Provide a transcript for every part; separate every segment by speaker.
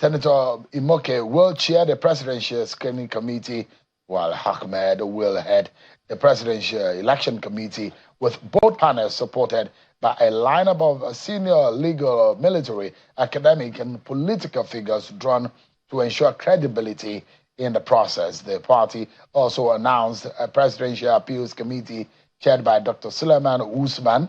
Speaker 1: Senator Imoke will chair the Presidential Screening Committee, while Ahmed will head the Presidential Election Committee, with both panels supported by a lineup of senior legal, military, academic, and political figures drawn to ensure credibility in the process. The party also announced a Presidential Appeals Committee chaired by Dr. Suleiman Usman,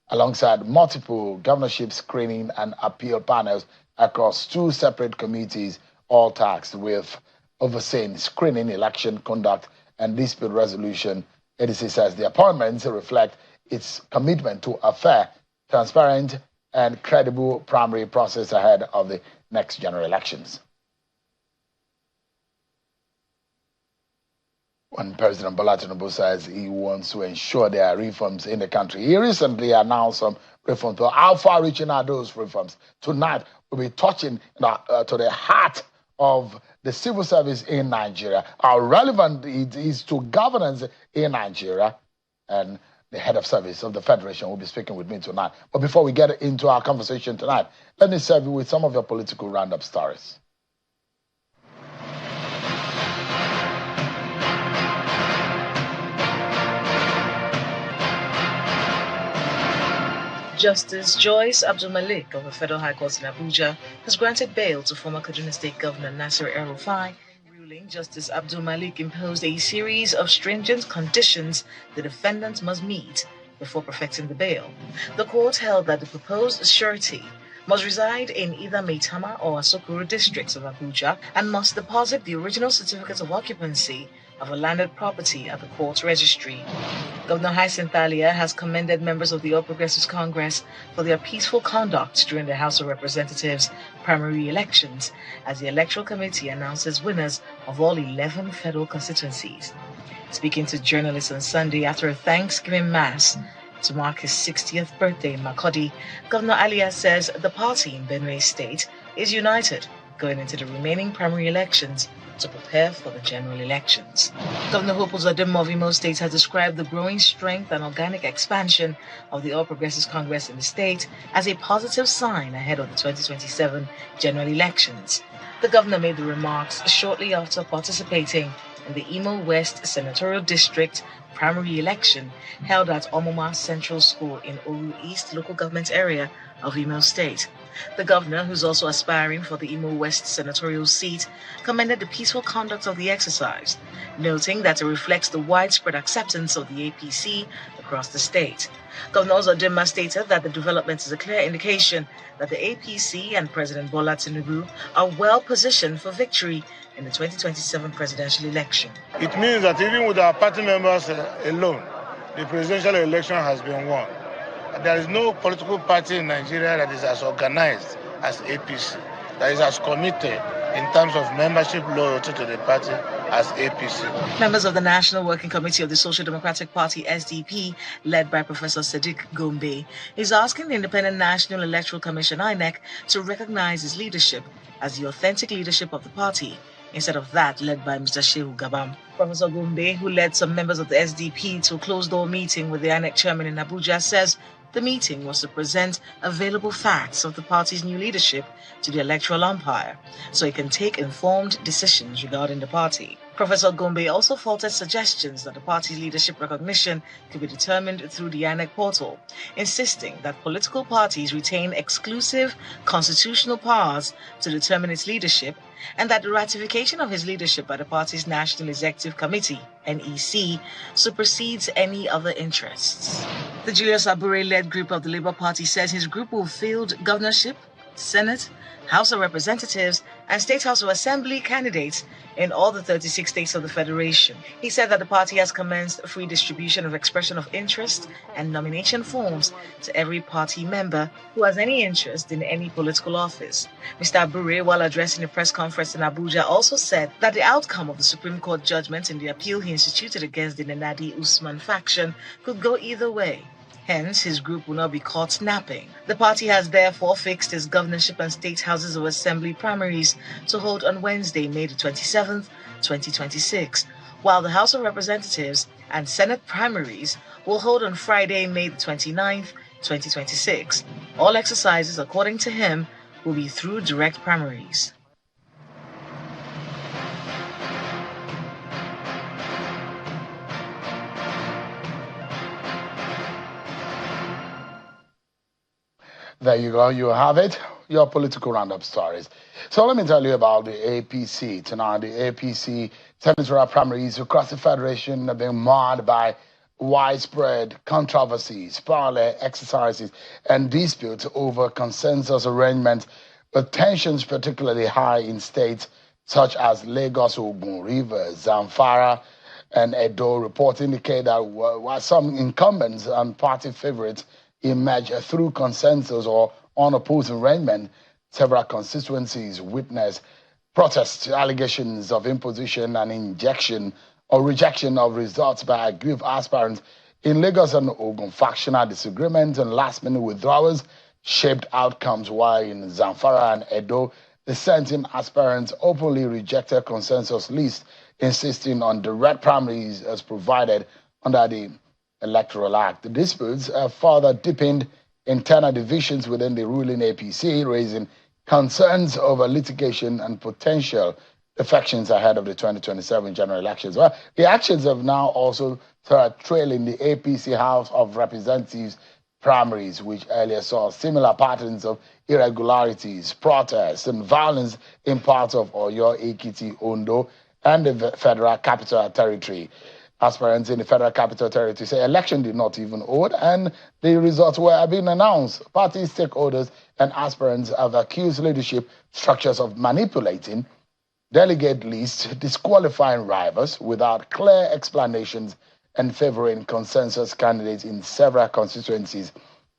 Speaker 1: alongside multiple governorship screening and appeal panels across two separate committees, all tasked with overseeing screening, election conduct, and dispute resolution. ADC says the appointments reflect its commitment to a fair, transparent, and credible primary process ahead of the next general elections. When President Bola Tinubu says he wants to ensure there are reforms in the country, he recently announced some reforms. But how far-reaching are those reforms? Tonight, we'll be touching to the heart of the civil service in Nigeria, how relevant it is to governance in Nigeria, and the head of service of the Federation will be speaking with me tonight. But before we get into our conversation tonight, let me serve you with some of your political roundup stories.
Speaker 2: Justice Joyce Abdul Malik of the Federal High Court in Abuja has granted bail to former Kaduna State Governor Nasir El-Rufai. Ruling, Justice Abdul Malik imposed a series of stringent conditions the defendant must meet before perfecting the bail. The court held that the proposed surety must reside in either Maitama or Asokoro districts of Abuja and must deposit the original certificate of occupancy of a landed property at the court registry. Governor Hyacinth Alia has commended members of the All Progressives Congress for their peaceful conduct during the House of Representatives primary elections, as the Electoral Committee announces winners of all 11 federal constituencies. Speaking to journalists on Sunday after a Thanksgiving Mass to mark his 60th birthday in Makurdi, Governor Alia says the party in Benue State is united going into the remaining primary elections to prepare for the general elections. Governor Hope Uzodinma of Imo State has described the growing strength and organic expansion of the All Progressives Congress in the state as a positive sign ahead of the 2027 general elections. The governor made the remarks shortly after participating in the Imo West Senatorial District primary election held at Omoma Central School in Oru East local government area of Imo State. The governor, who's also aspiring for the Imo West senatorial seat, commended the peaceful conduct of the exercise, noting that it reflects the widespread acceptance of the APC across the state. Governor Uzodinma stated that the development is a clear indication that the APC and President Bola Tinubu are well positioned for victory in the 2027 presidential election.
Speaker 3: It means that even with our party members alone, the presidential election has been won. There is no political party in Nigeria that is as organized as APC, that is as committed in terms of membership loyalty to the party as APC.
Speaker 2: Members of the National Working Committee of the Social Democratic Party, SDP, led by Professor Sadiq Gombe, is asking the Independent National Electoral Commission, INEC, to recognize its leadership as the authentic leadership of the party, instead of that led by Mr. Shehu Gabam. Professor Gombe, who led some members of the SDP to a closed-door meeting with the INEC chairman in Abuja, says the meeting was to present available facts of the party's new leadership to the electoral umpire, so he can take informed decisions regarding the party. Professor Gombe also faulted suggestions that the party's leadership recognition could be determined through the INEC portal, insisting that political parties retain exclusive constitutional powers to determine its leadership, and that the ratification of his leadership by the party's National Executive Committee, NEC, supersedes any other interests. The Julius Abure-led group of the Labour Party says his group will field governorship, Senate, House of Representatives, and State House of Assembly candidates in all the 36 states of the Federation. He said that the party has commenced free distribution of expression of interest and nomination forms to every party member who has any interest in any political office. Mr. Abure, while addressing a press conference in Abuja, also said that the outcome of the Supreme Court judgment in the appeal he instituted against the Nenadi Usman faction could go either way. Hence, his group will not be caught napping. The party has therefore fixed its governorship and state houses of assembly primaries to hold on Wednesday, May the 27th, 2026, while the House of Representatives and Senate primaries will hold on Friday, May the 29th, 2026. All exercises, according to him, will be through direct primaries.
Speaker 1: There you go. You have it. Your political roundup stories. So let me tell you about the APC tonight. The APC senatorial primaries across the federation have been marred by widespread controversies, parallel exercises, and disputes over consensus arrangements, with tensions particularly high in states such as Lagos, Ogun, Rivers, Zamfara, and Edo. Reports indicate that while some incumbents and party favorites emerge through consensus or unopposed arrangement, several constituencies witness protests, allegations of imposition and injection or rejection of results by aggrieved aspirants. In Lagos and Ogun, factional disagreements and last-minute withdrawals shaped outcomes, while in Zamfara and Edo, dissenting aspirants openly rejected consensus lists, insisting on direct primaries as provided under the Electoral Act. The disputes have further deepened internal divisions within the ruling APC, raising concerns over litigation and potential defections ahead of the 2027 general elections. Well, the actions have now also started trailing the APC House of Representatives primaries, which earlier saw similar patterns of irregularities, protests, and violence in parts of Oyo, Ekiti, Ondo, and the Federal Capital Territory. Aspirants in the Federal Capital Territory say election did not even hold, and the results were being announced. Party stakeholders and aspirants have accused leadership structures of manipulating delegate lists, disqualifying rivals without clear explanations, and favoring consensus candidates in several constituencies,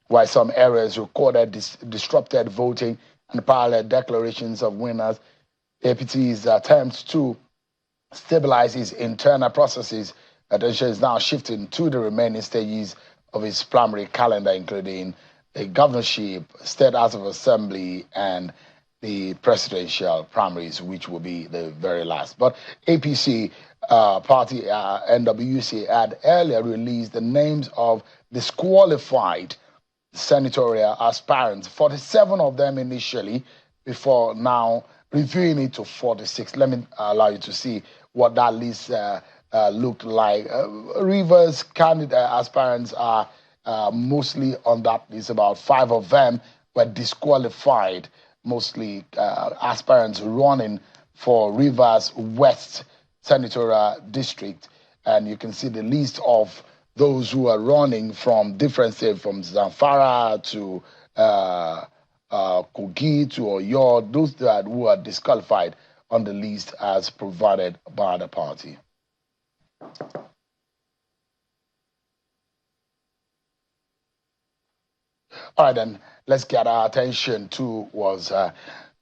Speaker 1: while some areas recorded disrupted voting and parallel declarations of winners. APT's attempts to stabilize its internal processes. Attention is now shifting to the remaining stages of its primary calendar, including the governorship, state house of assembly, and the presidential primaries, which will be the very last. But APC party NWC had earlier released the names of disqualified senatorial aspirants, 47 of them initially, before now reviewing it to 46. Let me allow you to see what that list looked like. Rivers candidate aspirants are mostly on that list. About 5 of them were disqualified, mostly aspirants running for Rivers West Senatorial District. And you can see the list of those who are running from different states, from Zamfara to Kogi to Oyo, those who are disqualified on the list as provided by the party. All right, then let's get our attention to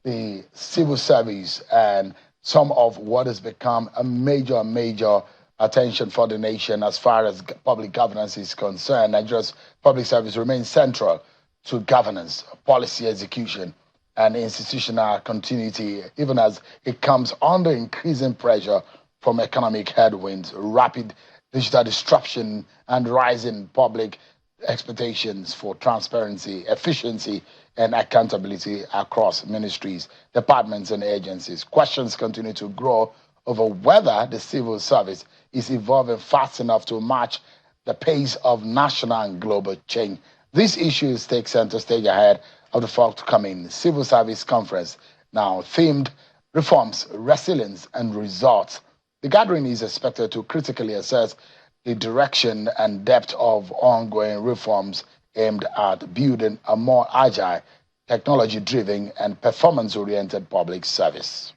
Speaker 1: the civil service and some of what has become a major attention for the nation as far as public governance is concerned. Nigeria's public service remains central to governance, policy execution, and institutional continuity, even as it comes under increasing pressure from economic headwinds, rapid digital disruption, and rising public expectations for transparency, efficiency, and accountability across ministries, departments, and agencies. Questions continue to grow over whether the civil service is evolving fast enough to match the pace of national and global change. These issues take center stage ahead of the forthcoming Civil Service Conference, now themed Reforms, Resilience, and Results. The gathering is expected to critically assess the direction and depth of ongoing reforms aimed at building a more agile, technology-driven, and performance-oriented public service.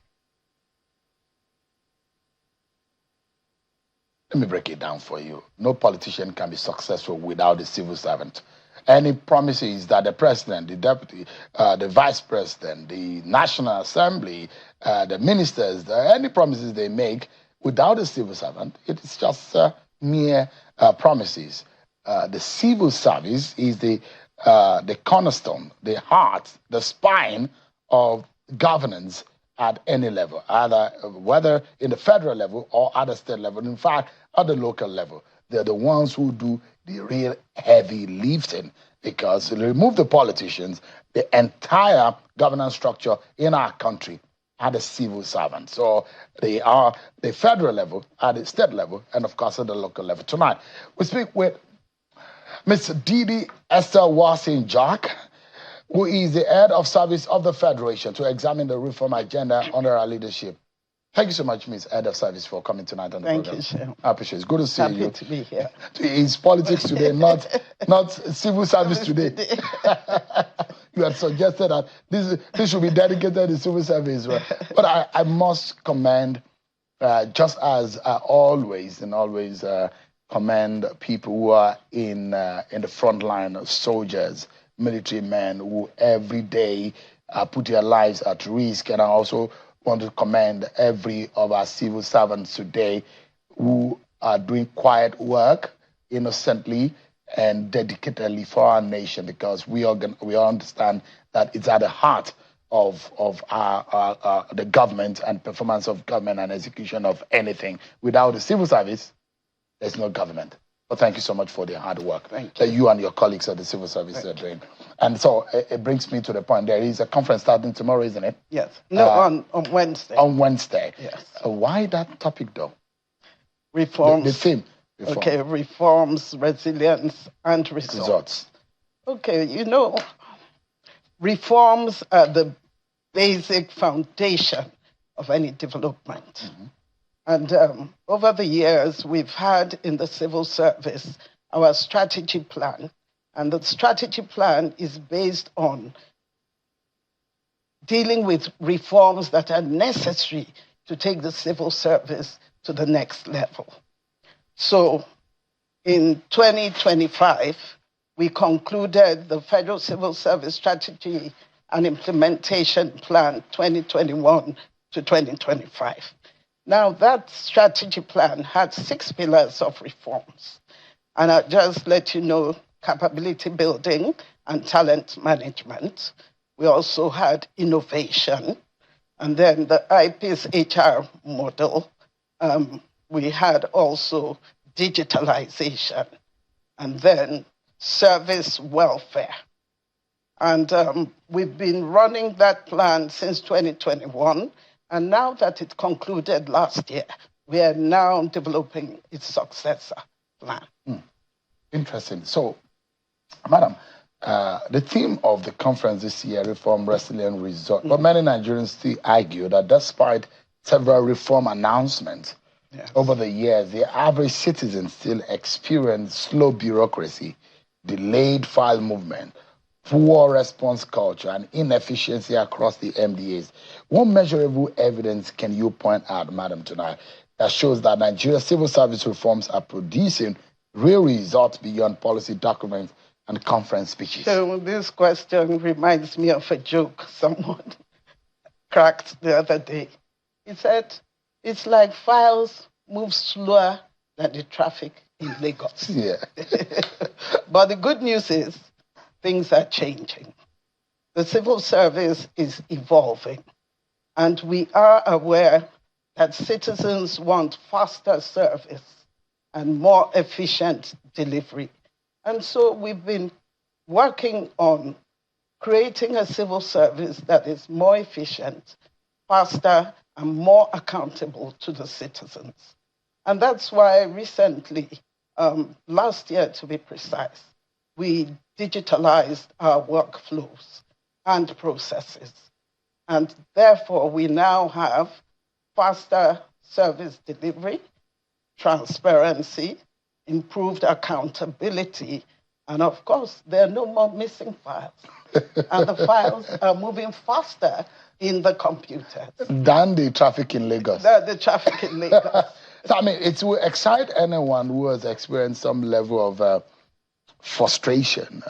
Speaker 1: Let me break it down for you. No politician can be successful without a civil servant. Any promises that the president, the deputy, the vice president, the National Assembly, the ministers, any promises they make without a civil servant, it is just mere promises. The civil service is the cornerstone, the heart, the spine of governance at any level, either whether in the federal level or at the state level. In fact, at the local level, they're the ones who do the real heavy lifting, because remove the politicians, the entire governance structure in our country are the civil servants. So they are the federal level, at the state level, and of course at the local level. Tonight, we speak with Ms. Didi Esther Wasin Jack, who is the head of service of the Federation, to examine the reform agenda under our leadership. Thank you so much, Ms. Head of Service, for coming tonight on the program.
Speaker 4: Thank you, Shem.
Speaker 1: I appreciate it. It's good to see you.
Speaker 4: Happy to be here.
Speaker 1: It's politics today, not civil service today. You had suggested that this should be dedicated to civil service. Right? But I must commend, just as I always commend people who are in the front line, soldiers, military men who every day put their lives at risk. And I also want to commend every of our civil servants today who are doing quiet work innocently and dedicatedly for our nation, because we all understand that it's at the heart of the government and performance of government and execution of anything. Without the civil service, there's no government. But thank you so much for the hard work that you and your colleagues at the civil service are doing. And so it brings me to the point. There is a conference starting tomorrow, isn't it?
Speaker 4: Yes. No, on Wednesday.
Speaker 1: On Wednesday.
Speaker 4: Yes.
Speaker 1: Why that topic, though?
Speaker 4: Reforms.
Speaker 1: The theme. Reform.
Speaker 4: Okay, reforms, resilience, and results. Okay, reforms are the basic foundation of any development. Mm-hmm. And over the years, we've had in the civil service our strategy plan. And the strategy plan is based on dealing with reforms that are necessary to take the civil service to the next level. So in 2025, we concluded the Federal Civil Service Strategy and Implementation Plan 2021 to 2025. Now, that strategy plan had 6 pillars of reforms. And I'll just let you know: capability building and talent management. We also had innovation. And then the IP's HR model. We had also digitalization. And then service welfare. And we've been running that plan since 2021. And now that it concluded last year, we are now developing its successor plan.
Speaker 1: Interesting. So, Madam, the theme of the conference this year, Reform, Resilient, Result. But many Nigerians still argue that despite several reform announcements over the years, the average citizen still experience slow bureaucracy, delayed file movement, poor response culture, and inefficiency across the MDAs. What measurable evidence can you point out, Madam, tonight, that shows that Nigeria's civil service reforms are producing real results beyond policy documents and conference speeches?
Speaker 4: So this question reminds me of a joke someone cracked the other day. He said, it's like files move slower than the traffic in Lagos.
Speaker 1: Yeah.
Speaker 4: But the good news is, things are changing. The civil service is evolving, and we are aware that citizens want faster service and more efficient delivery. And so we've been working on creating a civil service that is more efficient, faster, and more accountable to the citizens. And that's why recently, last year to be precise, we digitalized our workflows and processes. And therefore, we now have faster service delivery, transparency, improved accountability, and of course, there are no more missing files. And the files are moving faster in the computers
Speaker 1: than the traffic in Lagos.
Speaker 4: The traffic in Lagos.
Speaker 1: So, I mean, it will excite anyone who has experienced some level of frustration.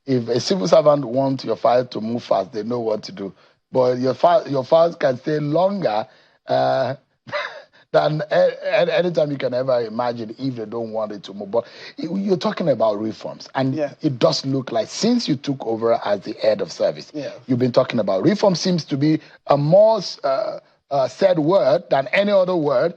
Speaker 1: If a civil servant wants your file to move fast, they know what to do. But your files can stay longer than anytime you can ever imagine if they don't want it to move. But you're talking about reforms, and it does look like since you took over as the head of service, you've been talking about reform. Seems to be a more said word than any other word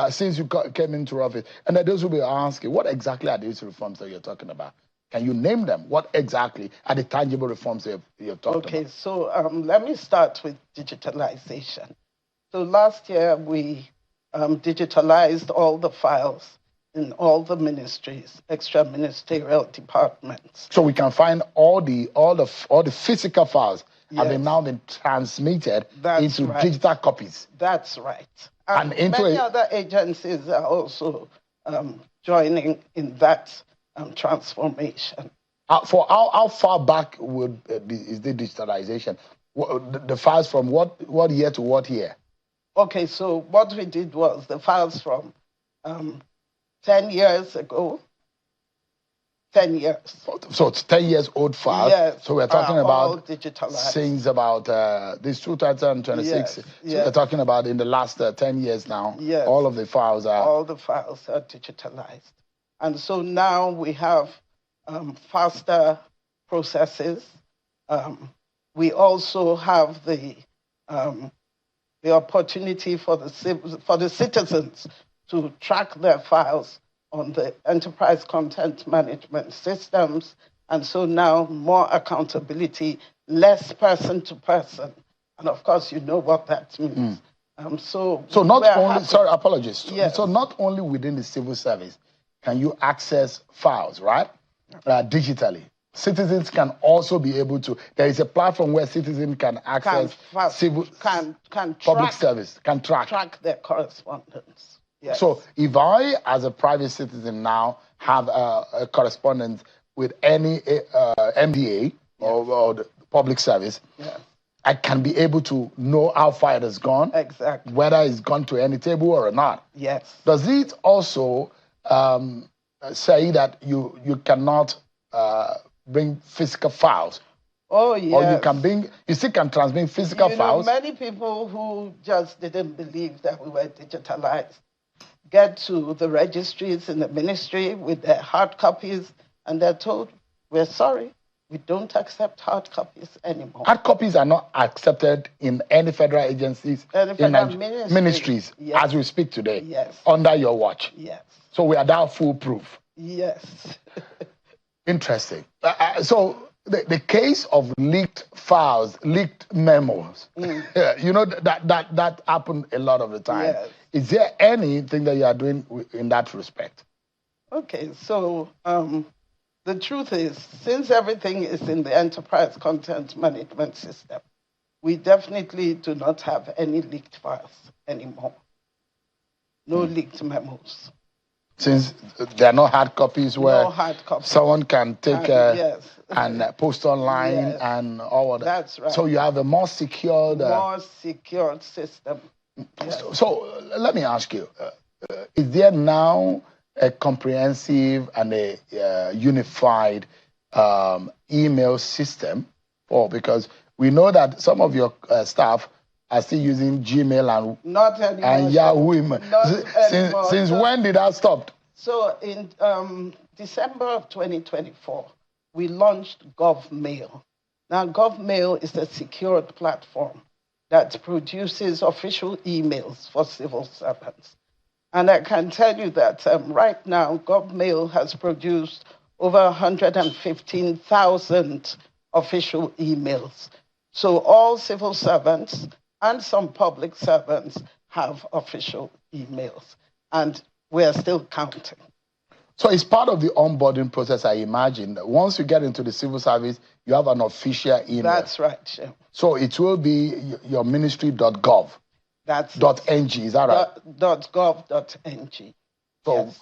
Speaker 1: since you came into office. And then those will be asking, what exactly are these reforms that you're talking about? Can you name them? What exactly are the tangible reforms you're talking about?
Speaker 4: Okay, so let me start with digitalization. So last year we digitalized all the files in all the ministries, extra ministerial departments.
Speaker 1: So we can find all the physical files have now been transmitted into digital copies.
Speaker 4: That's right.
Speaker 1: And into
Speaker 4: many other agencies are also joining in that transformation.
Speaker 1: For how far back is the digitalization? The files from what year to what year?
Speaker 4: Okay, so what we did was the files from 10 years ago. 10 years.
Speaker 1: So it's 10 years old files.
Speaker 4: Yes.
Speaker 1: So we're talking about
Speaker 4: digitalized.
Speaker 1: Since about this 2026.
Speaker 4: Yes.
Speaker 1: So we're talking about in the last 10 years now.
Speaker 4: Yes.
Speaker 1: All of the files are.
Speaker 4: All the files are digitalized. And so now we have faster processes. We also have the opportunity for the citizens to track their files on the enterprise content management systems. And so now more accountability, less person to person. And of course, you know what that means. So
Speaker 1: not only, sorry, apologies.
Speaker 4: Yes.
Speaker 1: So not only within the civil service can you access files, right? Digitally. Citizens can also be able to, there is a platform where citizens can access public service, can track
Speaker 4: their correspondence. Yes.
Speaker 1: So if I, as a private citizen now, have a correspondence with any MDA or the public service, I can be able to know how far it has gone,
Speaker 4: exactly,
Speaker 1: whether it's gone to any table or not.
Speaker 4: Yes.
Speaker 1: Does it also say that you cannot bring physical files?
Speaker 4: Oh, yes.
Speaker 1: Or you still can transmit physical files?
Speaker 4: Many people who just didn't believe that we were digitalized get to the registries in the ministry with their hard copies, and they're told, we're sorry, we don't accept hard copies anymore.
Speaker 1: Hard copies are not accepted in any federal agencies, ministries,
Speaker 4: yes,
Speaker 1: as we speak today,
Speaker 4: yes,
Speaker 1: under your watch.
Speaker 4: Yes.
Speaker 1: So we are now foolproof.
Speaker 4: Yes.
Speaker 1: Interesting. So the case of leaked files, leaked memos, that happened a lot of the time.
Speaker 4: Yes.
Speaker 1: Is there anything that you are doing in that respect?
Speaker 4: Okay, so the truth is, since everything is in the enterprise content management system, we definitely do not have any leaked files anymore. No leaked memos.
Speaker 1: Since there are no hard copies where someone can take and post online and all of that.
Speaker 4: That's right.
Speaker 1: So you have a more secured...
Speaker 4: system. Yes.
Speaker 1: So let me ask you, is there now a comprehensive and a unified email system? Because we know that some of your staff are still using Gmail and Yahoo email. Since when did that stop?
Speaker 4: So in December of 2024, we launched GovMail. Now, GovMail is a secured platform that produces official emails for civil servants. And I can tell you that right now, GovMail has produced over 115,000 official emails. So all civil servants and some public servants have official emails. And we're still counting.
Speaker 1: So it's part of the onboarding process, I imagine. Once you get into the civil service, you have an official email.
Speaker 4: That's right, Shem.
Speaker 1: So it will be your ministry.gov.
Speaker 4: That's
Speaker 1: .ng, is that right?
Speaker 4: .gov.ng.
Speaker 1: So
Speaker 4: yes.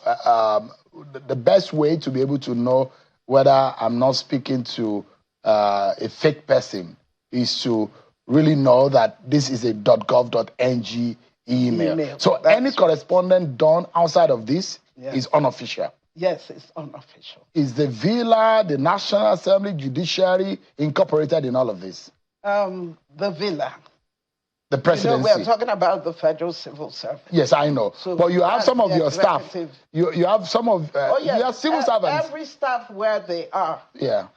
Speaker 1: The best way to be able to know whether I'm not speaking to a fake person is to really know that this is a .gov.ng email. So any correspondence done outside of this is unofficial.
Speaker 4: Yes, it's unofficial.
Speaker 1: Is the Villa, the National Assembly, Judiciary incorporated in all of this?
Speaker 4: The Villa.
Speaker 1: The presidency.
Speaker 4: We're talking about the federal civil service.
Speaker 1: Yes, I know. So but you have some of your staff. You have some of you have civil servants.
Speaker 4: Every staff where they are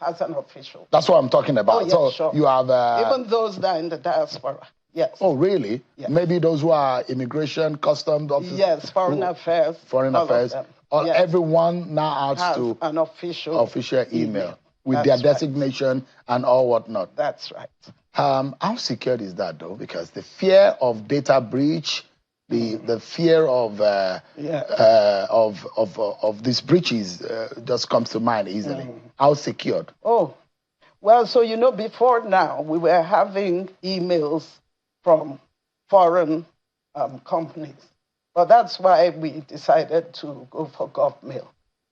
Speaker 4: has an official.
Speaker 1: That's what I'm talking about. So
Speaker 4: sure.
Speaker 1: You have
Speaker 4: even those that are in the diaspora. Yes.
Speaker 1: Oh, really?
Speaker 4: Yes.
Speaker 1: Maybe those who are immigration, customs officers.
Speaker 4: Yes, foreign affairs.
Speaker 1: Foreign affairs. Everyone now has to
Speaker 4: an official
Speaker 1: email with their designation and all whatnot.
Speaker 4: That's right.
Speaker 1: How secured is that, though? Because the fear of data breach, the fear of these breaches just comes to mind easily. How secured?
Speaker 4: Oh, well, so before now we were having emails from foreign companies, but that's why we decided to go for GovMail.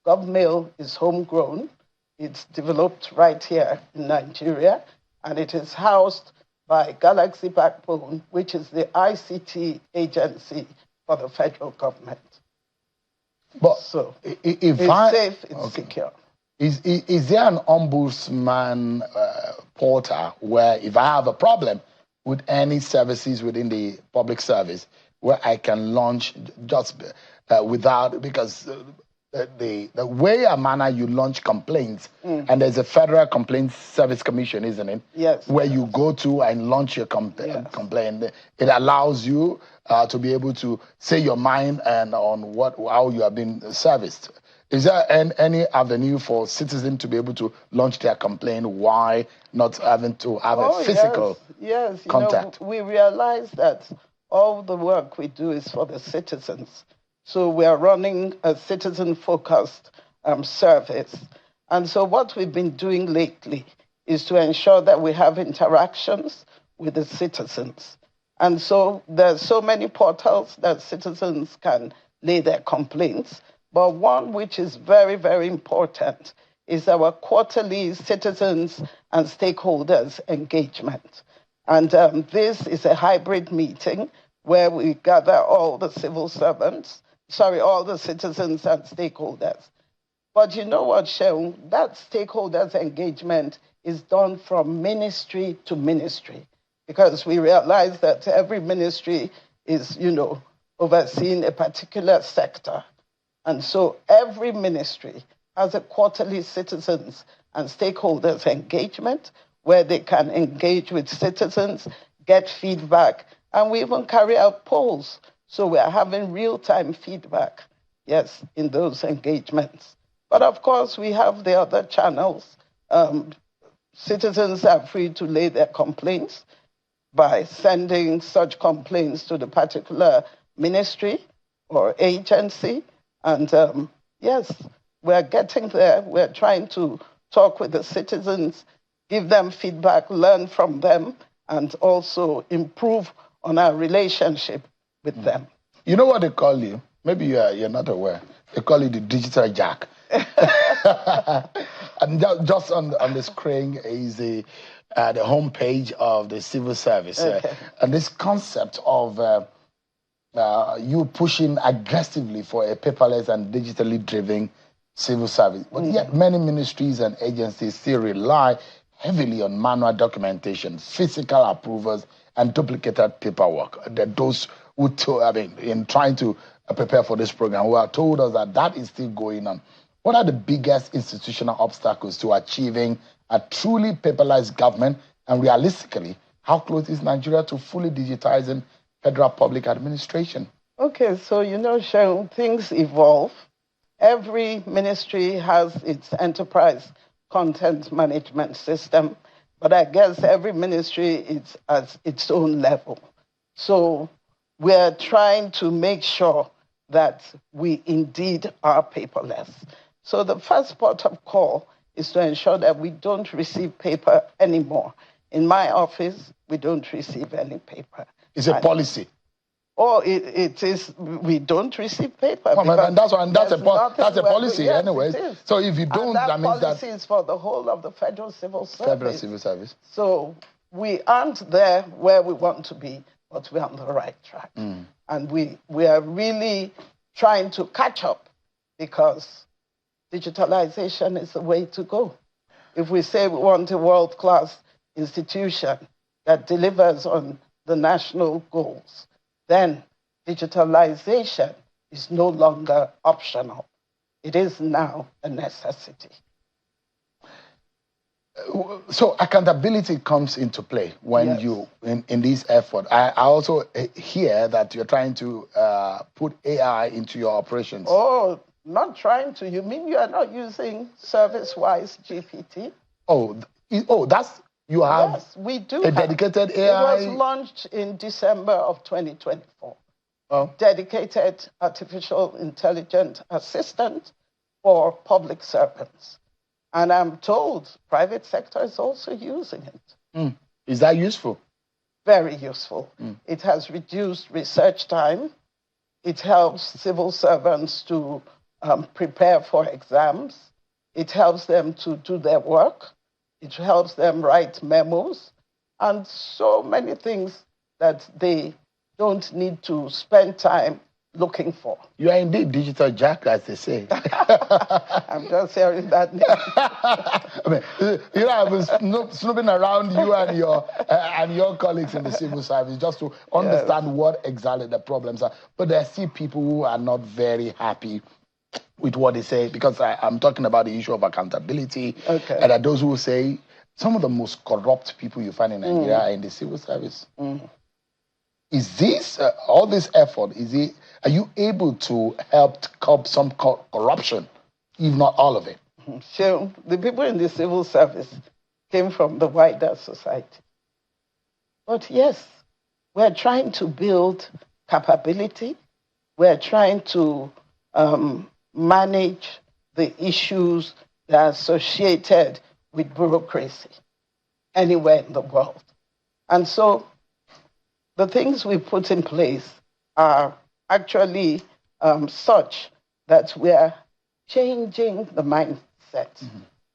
Speaker 4: GovMail is homegrown. It's developed right here in Nigeria, and it is housed by Galaxy Backbone, which is the ICT agency for the federal government.
Speaker 1: But
Speaker 4: so
Speaker 1: it's
Speaker 4: safe, it's secure.
Speaker 1: Is there an ombudsman portal where if I have a problem with any services within the public service, where I can launch just without, because the way and manner you launch complaints, and there's a Federal Complaints Service Commission, isn't it?
Speaker 4: Yes.
Speaker 1: Where you go to and launch your complaint. It allows you to be able to say your mind and on how you have been serviced. Is there any avenue for citizens to be able to launch their complaint? Why not having to have a physical contact?
Speaker 4: We realize that all the work we do is for the citizens. So we are running a citizen-focused service. And so what we've been doing lately is to ensure that we have interactions with the citizens. And so there's so many portals that citizens can lay their complaints. But one which is very, very important is our quarterly citizens and stakeholders engagement. And this is a hybrid meeting where we gather all the all the citizens and stakeholders. But you know what, Sheung? That stakeholders engagement is done from ministry to ministry, because we realize that every ministry is, overseeing a particular sector. And so every ministry has a quarterly citizens and stakeholders engagement where they can engage with citizens, get feedback, and we even carry out polls. So we are having real-time feedback, yes, in those engagements. But of course, we have the other channels. Citizens are free to lay their complaints by sending such complaints to the particular ministry or agency. And yes, we're getting there. We're trying to talk with the citizens, give them feedback, learn from them, and also improve on our relationship with them.
Speaker 1: You know what they call you? Maybe you're not aware. They call you the digital jack. And just on the screen is the homepage of the civil service.
Speaker 4: Okay.
Speaker 1: And this concept of you pushing aggressively for a paperless and digitally driven civil service. But yet many ministries and agencies still rely heavily on manual documentation, physical approvals, and duplicated paperwork. Those who, in trying to prepare for this program, who have told us that is still going on. What are the biggest institutional obstacles to achieving a truly paperless government? And realistically, how close is Nigeria to fully digitizing federal public administration?
Speaker 4: Okay, so Sheung, things evolve. Every ministry has its enterprise content management system, but I guess every ministry is at its own level. So we're trying to make sure that we indeed are paperless. So the first port of call is to ensure that we don't receive paper anymore. In my office, we don't receive any paper.
Speaker 1: It's a policy.
Speaker 4: Oh, it is. We don't receive paper.
Speaker 1: And that's a policy
Speaker 4: yes,
Speaker 1: anyway. So if you don't, that means
Speaker 4: policy is for the whole of the federal civil service.
Speaker 1: Federal civil service.
Speaker 4: So we aren't there where we want to be, but we're on the right track. And we are really trying to catch up, because digitalization is the way to go. If we say we want a world-class institution that delivers on the national goals, then digitalization is no longer optional. It is now a necessity.
Speaker 1: So accountability comes into play when you, in this effort. I also hear that you're trying to put AI into your operations.
Speaker 4: Oh, not trying to. You mean you are not using service-wise GPT?
Speaker 1: That's, you have
Speaker 4: yes, we do
Speaker 1: a dedicated AI?
Speaker 4: It was launched in December of 2024. dedicated artificial intelligence assistant for public servants. And I'm told private sector is also using it.
Speaker 1: Is that useful?
Speaker 4: Very useful. It has reduced research time. It helps civil servants to prepare for exams. It helps them to do their work. It helps them write memos and so many things that they don't need to spend time looking for.
Speaker 1: You are indeed digital jack, as they say.
Speaker 4: I'm just hearing that name.
Speaker 1: I mean, I've been snooping around you and your colleagues in the civil service just to understand what exactly the problems are. But there are still people who are not very happy with what they say, because I'm talking about the issue of accountability.
Speaker 4: Okay.
Speaker 1: And there are those who say some of the most corrupt people you find in Nigeria are in the civil service. Is this, all this effort, are you able to help curb some corruption, if not all of it?
Speaker 4: So the people in the civil service came from the wider society. But yes, we're trying to build capability. We're trying to manage the issues that are associated with bureaucracy anywhere in the world. And so the things we put in place are actually such that we are changing the mindset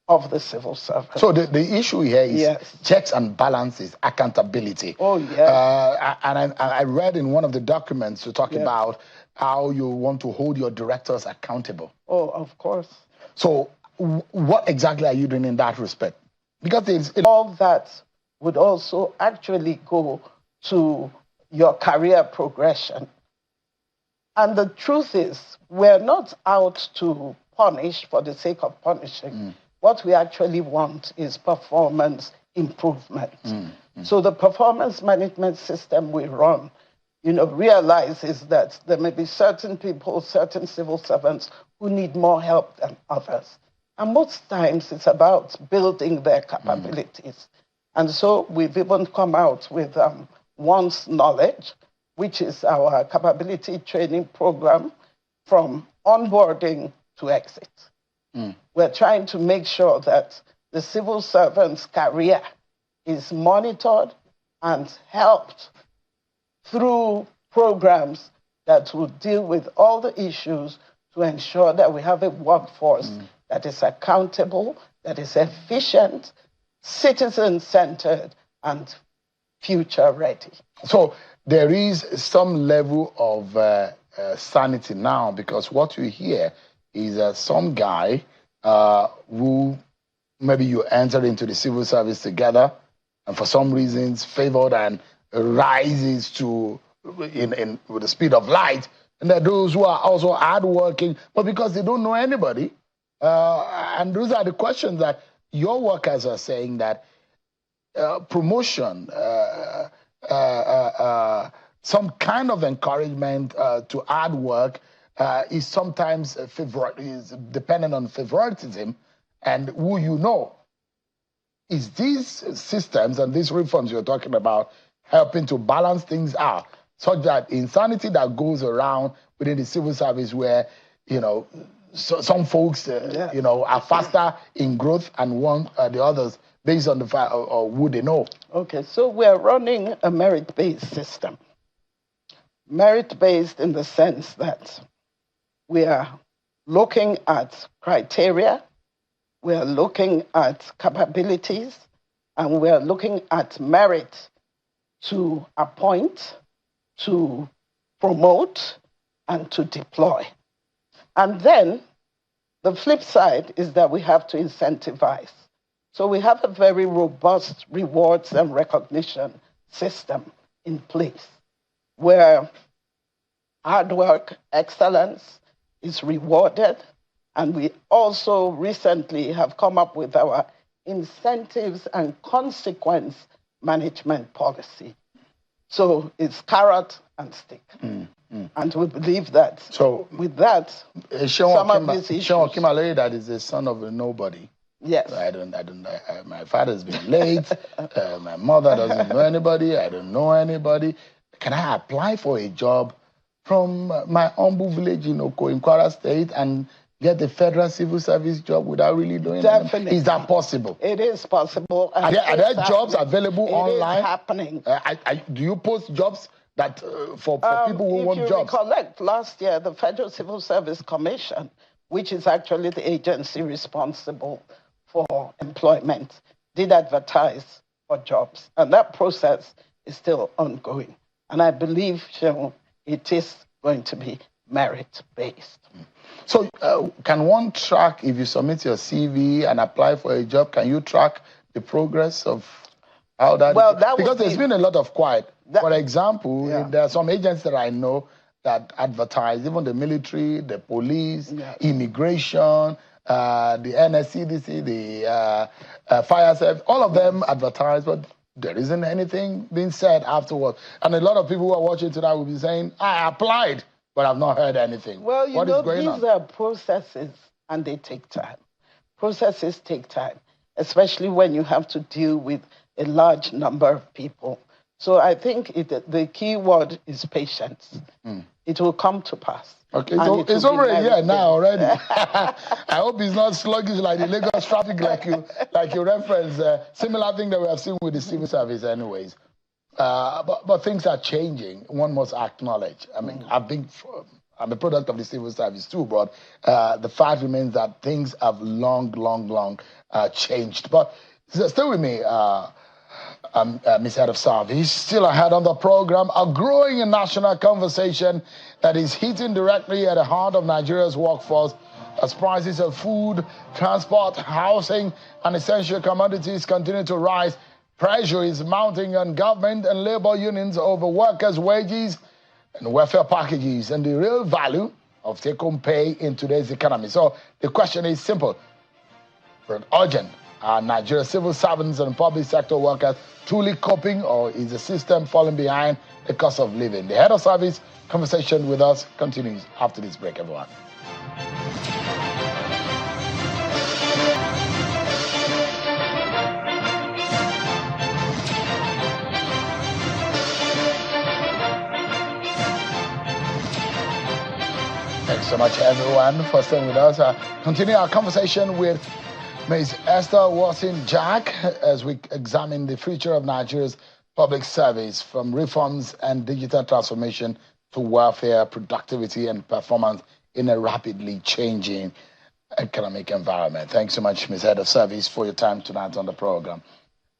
Speaker 4: of the civil servant.
Speaker 1: So the issue here is checks and balances, accountability.
Speaker 4: Oh, yes.
Speaker 1: And I read in one of the documents to talk about how you want to hold your directors accountable.
Speaker 4: Oh, of course.
Speaker 1: So what exactly are you doing in that respect? Because
Speaker 4: all that would also actually go to your career progression. And the truth is, we're not out to punish for the sake of punishing. What we actually want is performance improvement. So the performance management system we run, realizes that there may be certain people, certain civil servants who need more help than others. And most times it's about building their capabilities. And so we've even come out with Once Knowledge, which is our capability training program from onboarding to exit. We're trying to make sure that the civil servant's career is monitored and helped through programs that will deal with all the issues to ensure that we have a workforce that is accountable, that is efficient, citizen-centered, and future-ready.
Speaker 1: So there is some level of sanity now, because what you hear is some guy who maybe you entered into the civil service together, and for some reasons favored and rises to with the speed of light, and there are those who are also hardworking, but because they don't know anybody, and those are the questions that your workers are saying, that promotion, some kind of encouragement to hard work is sometimes is dependent on favoritism and who you know. Is these systems and these reforms you're talking about helping to balance things out, such that insanity that goes around within the civil service, where some folks are faster in growth and want the others based on the fact or who they know?
Speaker 4: Okay, so we're running a merit-based system. Merit-based in the sense that we are looking at criteria, we are looking at capabilities, and we are looking at merit to appoint, to promote, and to deploy. And then the flip side is that we have to incentivize. So we have a very robust rewards and recognition system in place where hard work, excellence is rewarded. And we also recently have come up with our incentives and consequence management policy. So it's carrot and stick. And we believe that with that, some of these issues.
Speaker 1: Sean Kimale, that is the son of a nobody.
Speaker 4: Yes.
Speaker 1: My father's been late. My mother doesn't know anybody. I don't know anybody. Can I apply for a job from my humble village in Oko, in Kwara State, and get a federal civil service job without really doing
Speaker 4: Definitely.
Speaker 1: Is that possible?
Speaker 4: It is possible.
Speaker 1: Are there jobs available online?
Speaker 4: It is happening.
Speaker 1: Do you post jobs that for people who want jobs?
Speaker 4: If you recollect, last year, the Federal Civil Service Commission, which is actually the agency responsible for employment, did advertise for jobs. And that process is still ongoing. And I believe, it is going to be merit-based.
Speaker 1: So can one track, if you submit your CV and apply for a job, can you track the progress of how that is? Because there's been a lot of quiet. For example, there are some agents that I know that advertise, even the military, the police, immigration, the NSCDC, the fire service, all of them advertise, but there isn't anything being said afterwards. And a lot of people who are watching tonight will be saying, I applied, but I've not heard anything.
Speaker 4: Well, these are processes, and they take time. Processes take time, especially when you have to deal with a large number of people. So I think the key word is patience. It will come to pass.
Speaker 1: Okay, so it's over a year now already. I hope it's not sluggish like the Lagos traffic like you referenced. Similar thing that we have seen with the civil service anyways. But things are changing. One must acknowledge. I mean, I'm a product of the civil service too, but the fact remains that things have long changed. But stay with me, Ms. Head of Service. Still ahead on the program, a growing national conversation that is hitting directly at the heart of Nigeria's workforce as prices of food, transport, housing, and essential commodities continue to rise. Pressure is mounting on government and labor unions over workers' wages and welfare packages and the real value of take-home pay in today's economy. So the question is simple but urgent. Are Nigeria's civil servants and public sector workers truly coping, or is the system falling behind the cost of living? The Head of Service conversation with us continues after this break, everyone. Thanks so much, everyone, for staying with us. Continue our conversation with Ms. Esther Watson-Jack as we examine the future of Nigeria's public service, from reforms and digital transformation to welfare, productivity, and performance in a rapidly changing economic environment. Thanks so much, Ms. Head of Service, for your time tonight on the program.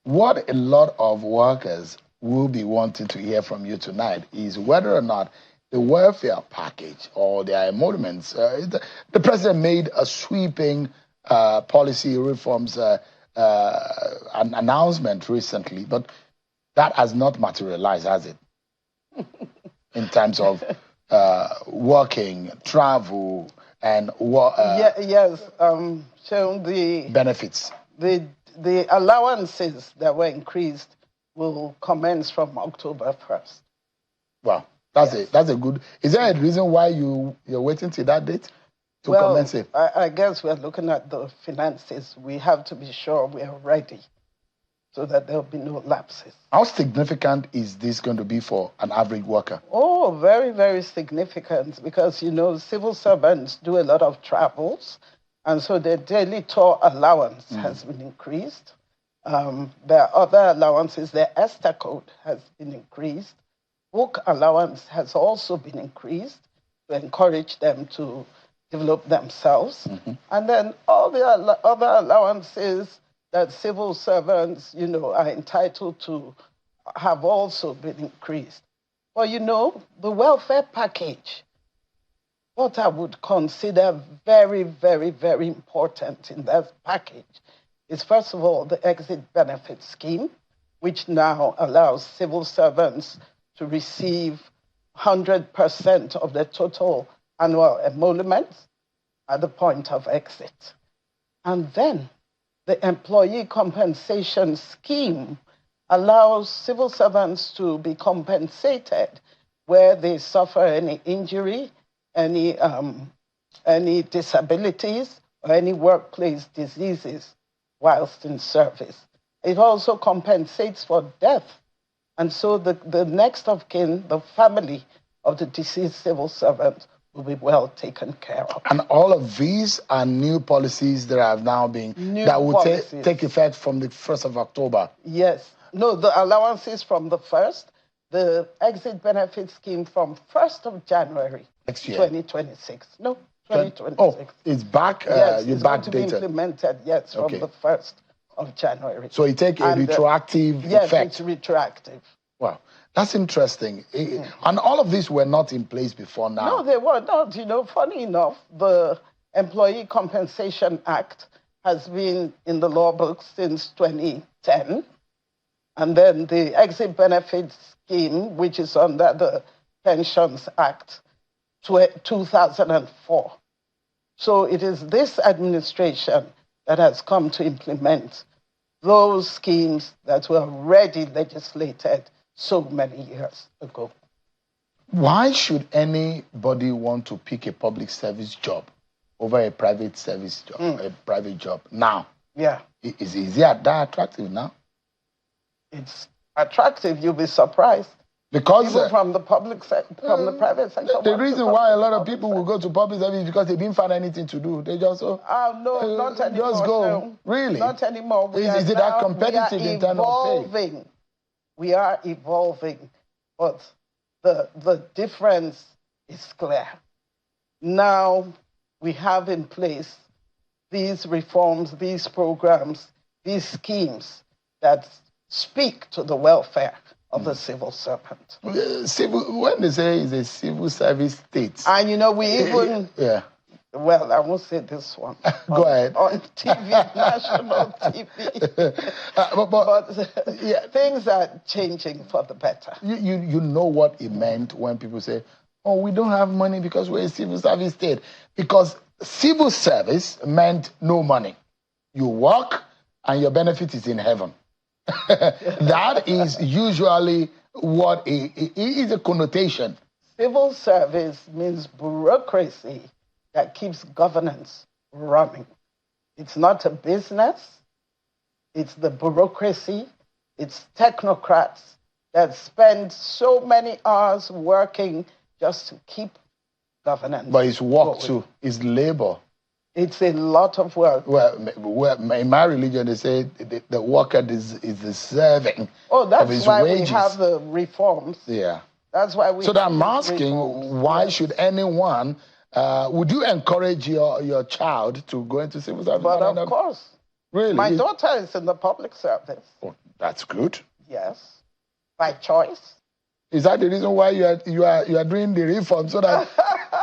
Speaker 1: What a lot of workers will be wanting to hear from you tonight is whether or not the welfare package or their emoluments, the president made a sweeping policy reforms an announcement recently, but that has not materialized, has it? In terms of working, travel, and
Speaker 4: so the
Speaker 1: benefits.
Speaker 4: The allowances that were increased will commence from October 1st.
Speaker 1: Wow, that's a good. Is there a reason why you're waiting till that date?
Speaker 4: I guess we're looking at the finances. We have to be sure we are ready so that there'll be no lapses.
Speaker 1: How significant is this going to be for an average worker?
Speaker 4: Oh, very, very significant, because, civil servants do a lot of travels, and so their daily tour allowance has been increased. There are other allowances. Their ESTA code has been increased. Book allowance has also been increased to encourage them to develop themselves. And then all the other allowances that civil servants, are entitled to have also been increased. Well, the welfare package, what I would consider very, very, very important in that package is, first of all, the exit benefit scheme, which now allows civil servants to receive 100% of the total annual emoluments at the point of exit. And then the employee compensation scheme allows civil servants to be compensated where they suffer any injury, any disabilities, or any workplace diseases whilst in service. It also compensates for death. And so the next of kin, the family of the deceased civil servant will be well taken care of.
Speaker 1: And all of these are new policies that have now been, that will take effect from the 1st of October.
Speaker 4: Yes. No, the allowances from the 1st, the exit benefit scheme from 1st of January
Speaker 1: next year.
Speaker 4: 2026. No, 2026.
Speaker 1: Oh, it's back?
Speaker 4: Yes, it's going to be implemented, yes, from the 1st of January.
Speaker 1: So it take a retroactive effect?
Speaker 4: Yes, it's retroactive.
Speaker 1: Wow, that's interesting. And all of these were not in place before now?
Speaker 4: No, they were not. You know, funny enough, the Employee Compensation Act has been in the law books since 2010. And then the Exit Benefit Scheme, which is under the Pensions Act, 2004. So it is this administration that has come to implement those schemes that were already legislated so many years ago.
Speaker 1: Why should anybody want to pick a public service job over a private service job, a private job now?
Speaker 4: Yeah.
Speaker 1: Is it that attractive now?
Speaker 4: It's attractive. You'll be surprised.
Speaker 1: Because
Speaker 4: people from the public sector, from the private sector.
Speaker 1: The reason why a lot of people will go to public service is because they didn't find anything to do. They just
Speaker 4: no, not anymore.
Speaker 1: Just go.
Speaker 4: No.
Speaker 1: Really?
Speaker 4: Not anymore.
Speaker 1: Is it that competitive in terms of pay?
Speaker 4: We are evolving, but the difference is clear. Now we have in place these reforms, these programs, these schemes that speak to the welfare of the civil servant.
Speaker 1: When they say it's a civil service state.
Speaker 4: And you know, we even...
Speaker 1: Yeah.
Speaker 4: Well, I won't say this one.
Speaker 1: Go ahead.
Speaker 4: On TV, national TV. But things are changing for the better.
Speaker 1: You know what it meant when people say, oh, we don't have money because we're a civil service state. Because civil service meant no money. You work and your benefit is in heaven. That is usually what is a connotation.
Speaker 4: Civil service means bureaucracy that keeps governance running. It's not a business. It's the bureaucracy. It's technocrats that spend so many hours working just to keep governance.
Speaker 1: But it's work too. It's labor.
Speaker 4: It's a lot of work.
Speaker 1: Well, in my religion, they say the worker is deserving of his
Speaker 4: why
Speaker 1: wages.
Speaker 4: We have the reforms.
Speaker 1: Yeah.
Speaker 4: That's why we.
Speaker 1: So I'm asking, why should anyone? Would you encourage your child to go into civil service?
Speaker 4: But of course.
Speaker 1: Really?
Speaker 4: My daughter is in the public service.
Speaker 1: Oh, that's good.
Speaker 4: Yes. By choice.
Speaker 1: Is that the reason why you are doing the reform, so that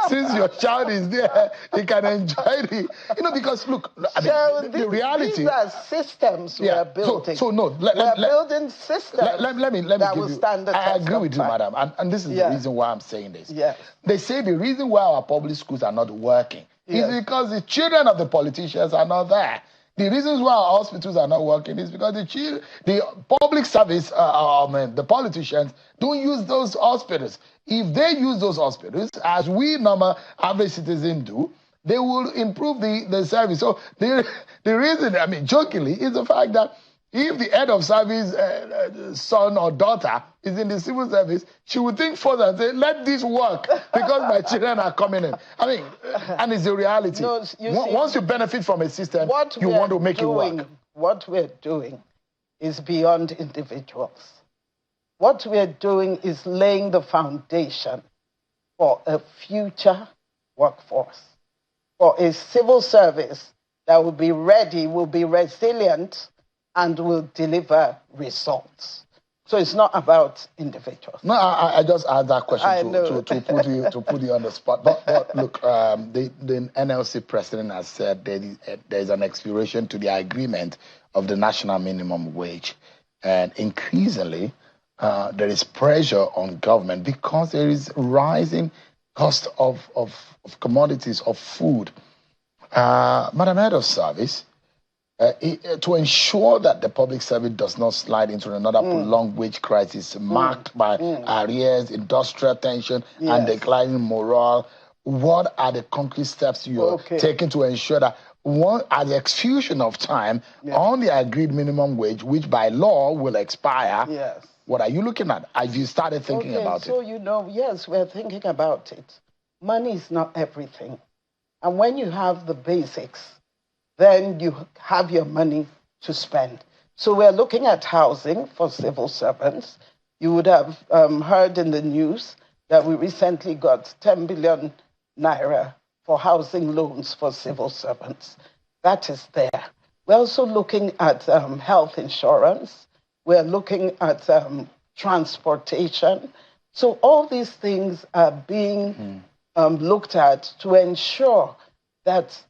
Speaker 1: since your child is there, he can enjoy because look, the reality.
Speaker 4: These are systems we are building.
Speaker 1: So no,
Speaker 4: building systems.
Speaker 1: Let me
Speaker 4: that
Speaker 1: give
Speaker 4: will
Speaker 1: you.
Speaker 4: stand the
Speaker 1: I
Speaker 4: test
Speaker 1: agree
Speaker 4: of
Speaker 1: with you,
Speaker 4: time.
Speaker 1: madam, and this is the reason why I'm saying this.
Speaker 4: Yes.
Speaker 1: They say the reason why our public schools are not working is because the children of the politicians are not there. The reasons why our hospitals are not working is because the public service, the politicians don't use those hospitals. If they use those hospitals, as we normal average citizens do, they will improve the service. So the reason, jokingly, is the fact that if the head of service son or daughter is in the civil service, she would think further and say, let this work because my children are coming in. And it's the reality.
Speaker 4: No,
Speaker 1: once you benefit from a system, you want to make it work.
Speaker 4: What we're doing is beyond individuals. What we're doing is laying the foundation for a future workforce, for a civil service that will be ready, will be resilient, and will deliver results. So it's not about individuals.
Speaker 1: No, I just asked that question to put you on the spot. But look, the NLC president has said there's an expiration to the agreement of the national minimum wage. And increasingly, there is pressure on government because there is rising cost of commodities, of food. Madam Head of Service, to ensure that the public service does not slide into another prolonged wage crisis marked by arrears, industrial tension, and declining morale, what are the concrete steps you're taking to ensure that at the execution of time on the agreed minimum wage, which by law will expire, What are you looking at? Have you started thinking about it?
Speaker 4: So, yes, we're thinking about it. Money is not everything. And when you have the basics, then you have your money to spend. So we're looking at housing for civil servants. You would have heard in the news that we recently got 10 billion naira for housing loans for civil servants. That is there. We're also looking at health insurance. We're looking at transportation. So all these things are being looked at to ensure that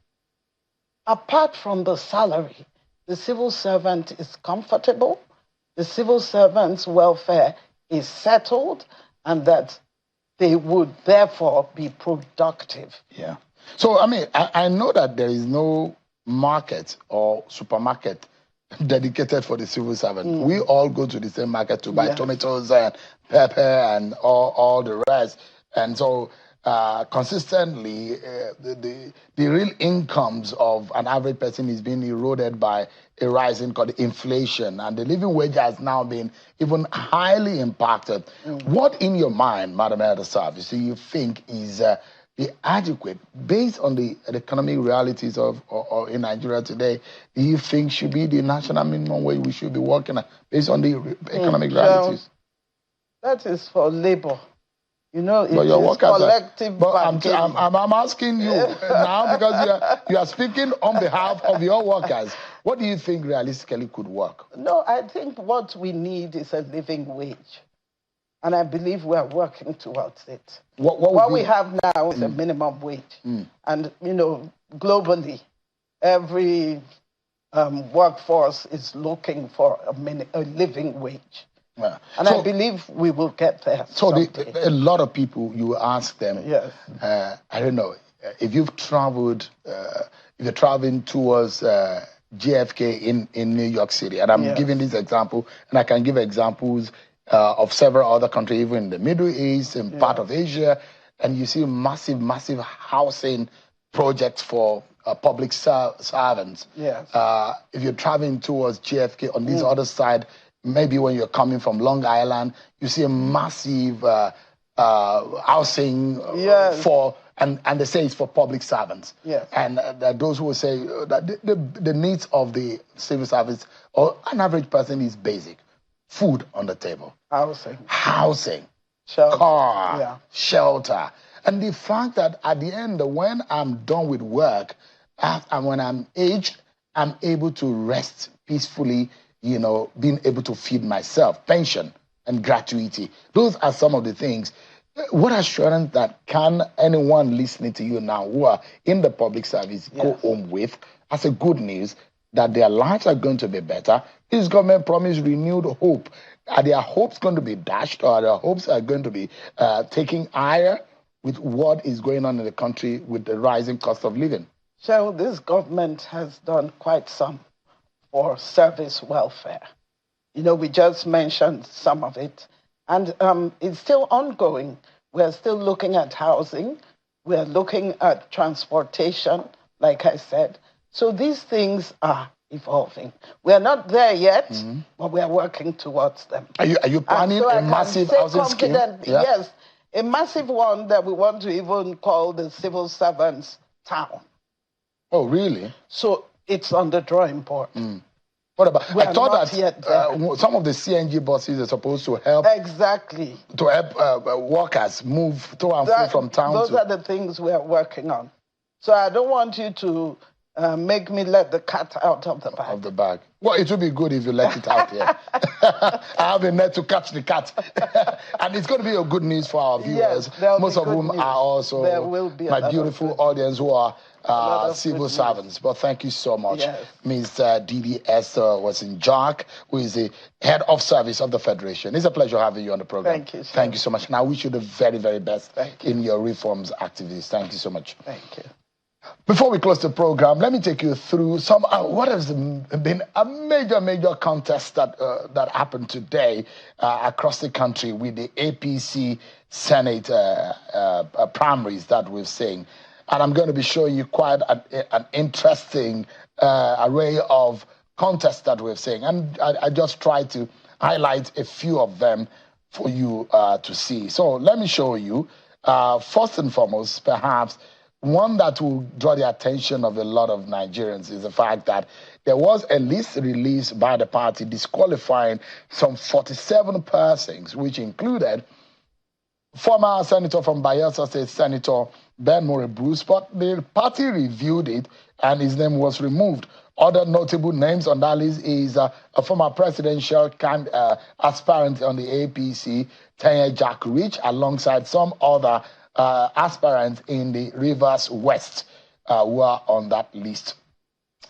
Speaker 4: apart from the salary, the civil servant is comfortable, the civil servant's welfare is settled, and that they would therefore be productive.
Speaker 1: Yeah. So, I mean, I know that there is no market or supermarket dedicated for the civil servant. We all go to the same market to buy tomatoes and pepper and all the rest. And so consistently, the real incomes of an average person is being eroded by a rising called inflation, and the living wage has now been even highly impacted. What in your mind, Madam Elder Service, do you think is the adequate, based on the economic realities of in Nigeria today, do you think should be the national minimum wage we should be working at, based on the economic realities?
Speaker 4: That is for labor. It
Speaker 1: but
Speaker 4: is collective bargaining.
Speaker 1: I'm asking you now, because you are speaking on behalf of your workers. What do you think realistically could work?
Speaker 4: No, I think what we need is a living wage. And I believe we are working towards it. What we have now is a minimum wage. And, globally, every workforce is looking for a living wage. Yeah. And I believe we will get there.
Speaker 1: So a lot of people, you ask them, I don't know, if you've traveled, if you're traveling towards JFK in New York City, and I'm giving this example, and I can give examples of several other countries, even in the Middle East and part of Asia, and you see massive housing projects for public servants.
Speaker 4: Yes.
Speaker 1: If you're traveling towards JFK on this other side, maybe when you're coming from Long Island, you see a massive housing for, and they say it's for public servants.
Speaker 4: Yes.
Speaker 1: And those who will say that the needs of the civil service or an average person is basic. Food on the table. Housing.
Speaker 4: Shelter.
Speaker 1: Car. Shelter. And the fact that at the end, when I'm done with work, and when I'm aged, I'm able to rest peacefully, being able to feed myself, pension and gratuity. Those are some of the things. What assurance that can anyone listening to you now who are in the public service go home with as a good news that their lives are going to be better? This government promised renewed hope. Are their hopes going to be dashed, or are their hopes are going to be taking higher with what is going on in the country with the rising cost of living?
Speaker 4: So this government has done quite some for service welfare. We just mentioned some of it. And it's still ongoing. We're still looking at housing. We're looking at transportation, like I said. So these things are evolving. We're not there yet, but we are working towards them.
Speaker 1: Are you planning a massive housing scheme?
Speaker 4: Yes, a massive one that we want to even call the civil servants town.
Speaker 1: Oh, really?
Speaker 4: So it's on the drawing board.
Speaker 1: What about? I thought that some of the CNG buses are supposed to help.
Speaker 4: Exactly.
Speaker 1: To help workers move to and fro from town.
Speaker 4: Those are the things we are working on. So I don't want you to make me let the cat out of the bag.
Speaker 1: Well, it would be good if you let it out here. I have a net to catch the cat. And it's going to be a good news for our viewers, most of whom are also my beautiful audience who are civil servants. But thank you so much. Ms. Didi Esther Wasinjak, who is the head of service of the Federation. It's a pleasure having you on the program.
Speaker 4: Thank you.
Speaker 1: Thank you so much. And I wish you the very, very best in your reforms activities. Thank you so much.
Speaker 4: Thank you.
Speaker 1: Before we close the program, let me take you through some what has been a major contest that happened today across the country with the APC Senate primaries that we've seen. And I'm going to be showing you quite an interesting array of contests that we've seen. And I just try to highlight a few of them for you to see. So let me show you. First and foremost, perhaps one that will draw the attention of a lot of Nigerians is the fact that there was a list released by the party disqualifying some 47 persons, which included former senator from Bayelsa State, Senator Ben More Bruce, but the party reviewed it and his name was removed. Other notable names on that list is a former presidential aspirant on the APC, Tanya Jack Rich, alongside some other aspirants in the Rivers West who are on that list.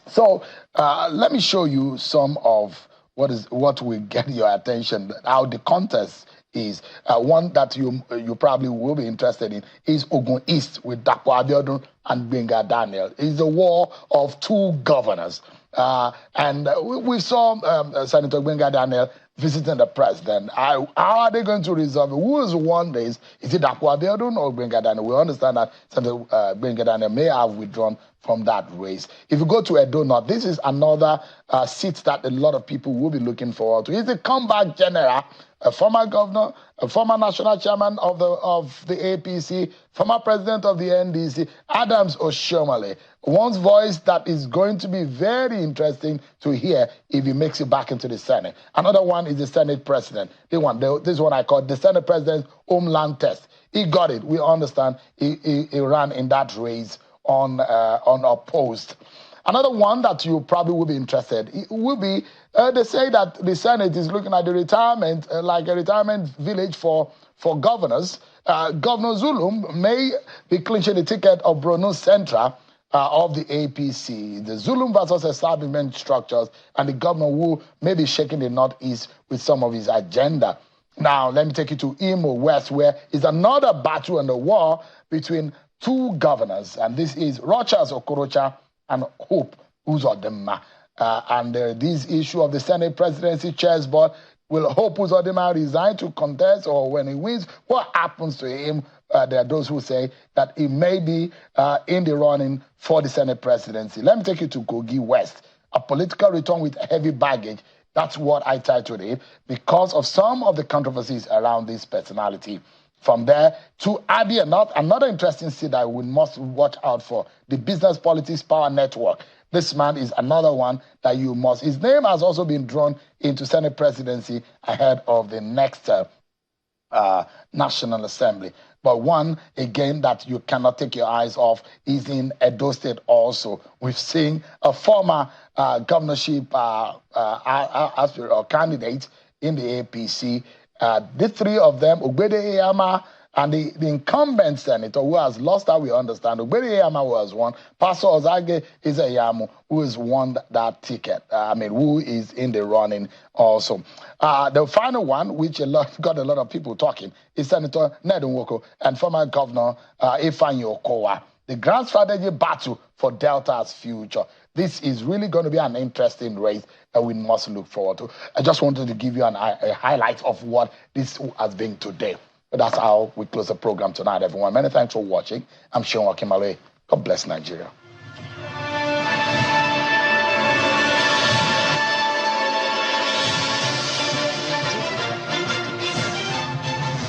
Speaker 1: So let me show you some of what will get your attention, how the contest is. One that you probably will be interested in is Ogun East with Dapo Abiodun and Gbenga Daniel. It's a war of two governors. And we saw Senator Gbenga Daniel visiting the president. How are they going to resolve it? Who is won this? Is it Dapo Abiodun or Gbenga Daniel? We understand that Senator Gbenga Daniel may have withdrawn from that race. If you go to Edo North, this is another seat that a lot of people will be looking forward to. He's the comeback general, a former governor, a former national chairman of the APC, former president of the NDC, Adams Oshiomhole. One's voice that is going to be very interesting to hear if he makes it back into the Senate. Another one is the Senate president. This one I call the Senate president's homeland test. He got it. We understand he ran in that race unopposed. Another one that you probably will be interested in will be, they say that the Senate is looking at the retirement, like a retirement village for governors. Governor Zulum may be clinching the ticket of Borno Central of the APC. The Zulum versus establishment structures, and the governor who may be shaking the Northeast with some of his agenda. Now, let me take you to Imo West, where is another battle and a war between two governors, and this is Rochas Okorocha and Hope Uzodinma. And this issue of the Senate presidency chessboard, will Hope Uzodinma resign to contest, or when he wins, what happens to him? There are those who say that he may be in the running for the Senate presidency. Let me take you to Kogi West, a political return with heavy baggage. That's what I titled it, because of some of the controversies around this personality. From there to Abia North, another interesting seat that we must watch out for, the Business Politics Power Network. This man is another one that you must. His name has also been drawn into Senate presidency ahead of the next National Assembly. But one, again, that you cannot take your eyes off is in Edo State also. We've seen a former governorship aspirant or candidate in the APC. The three of them, Ogbede Eyama and the incumbent senator who has lost that, we understand. Ogbede Eyama was one. Pastor Ozage Ezeyamu, who has won that ticket. Who is in the running also. The final one, which got a lot of people talking, is Senator Nedum Woko and former Governor Ifeanyi Okowa. The grand strategy battle for Delta's future. This is really going to be an interesting race that we must look forward to. I just wanted to give you a highlight of what this has been today. But that's how we close the program tonight, everyone. Many thanks for watching. I'm Sean Wakimale. God bless Nigeria.